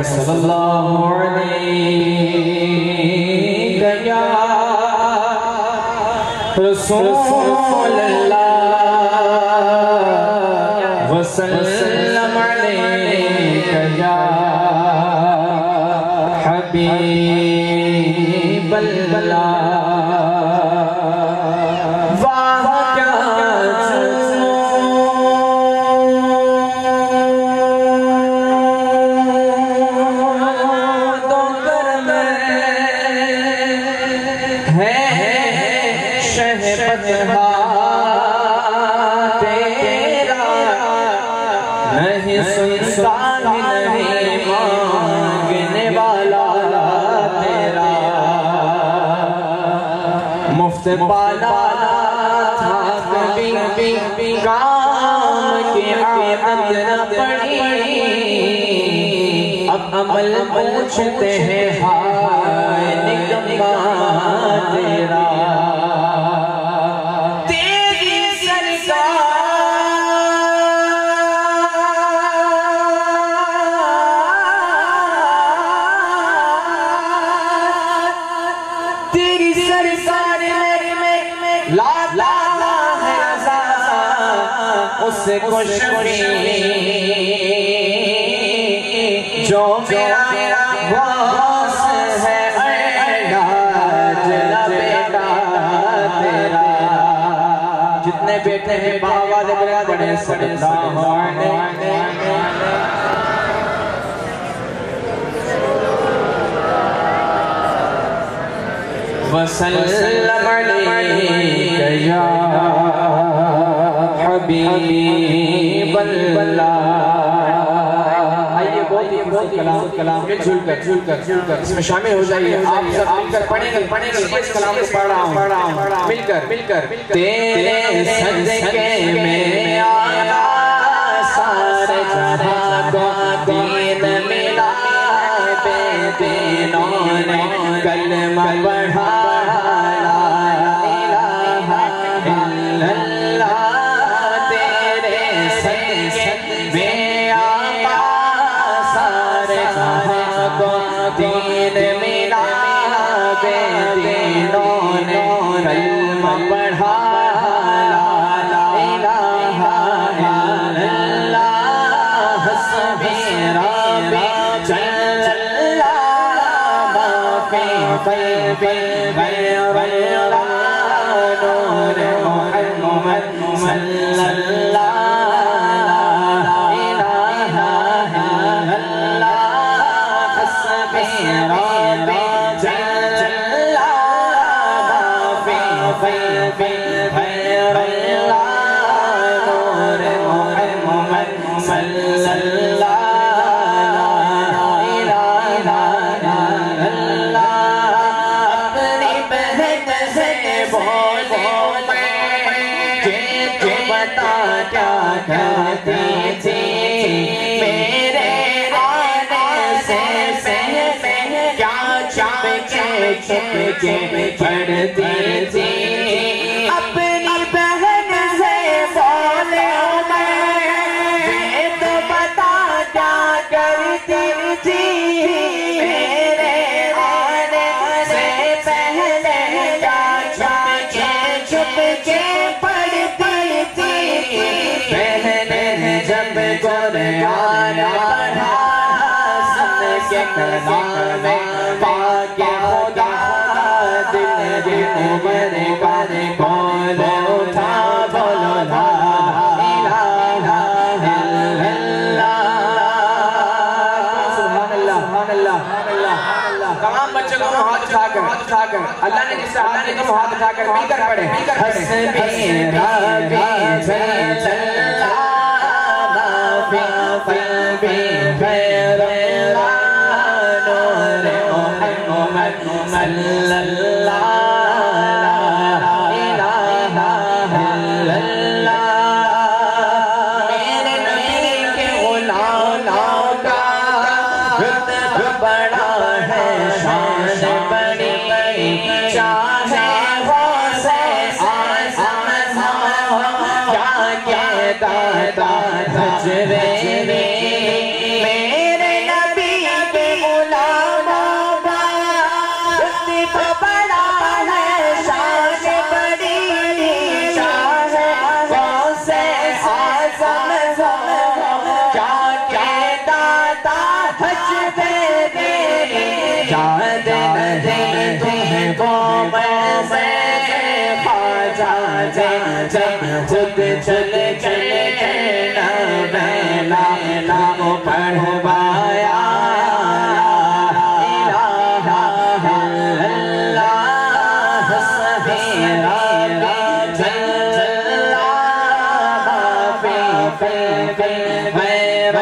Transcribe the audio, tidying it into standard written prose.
صلی اللہ علیہ یا رسول اللہ وسلم علیہ یا حبیب اللہ بالا تھا کبھی کام کی عادت نہ پڑی اب عمل پوچھتے ہیں ہائے نکما تیرا تیری سرکار لالا ہے رضا اس کو شکری جو میرا غوث ہے علاج بیٹا تیرا جتنے بیٹے ہیں باواد بڑے صلی اللہ علیہ وسلم علیک یا حبیب اللہ آئیے بہت ہی کلام جھول کر اس میں شامل ہو جائیے آپ سب مل کر پڑھیں گے اس کلام کو پڑھ رہا ہوں مل کر تیرے صدقے میں آیا سارے جہاں کو دین ملا بے دینوں نے کلمہ پڑھا دین ملا بے دینوں نے کلمہ پڑھا لا الہ الا اللہ حسبی ربی جل اللہ ما فی قلبی غیر اللہ نور محمد صلی اللہ پڑھتی تھی اپنی بہن سے بولے میں تو بتا کیا کرتی تھی میرے آنے سے پہلے چھپ کے پڑھتی تھی بہن جب قرآن پڑھا سن کے کلام پاک خدا عمر کر کون اٹھا بولو لا الہ الا اللہ سبحان اللہ تمام بچوں کو ہاتھ اٹھا کر اللہ نے جس سے ہاتھ نے تم ہاتھ اٹھا کر مل کر پڑھے حسبی ربی جل اللہ ما فی قلبی غیر اللہ نور محمد صلی اللہ میرے نبی کے مرحبا یا الہ الا اللہ سبحان ربی جل جلالہ فی غیر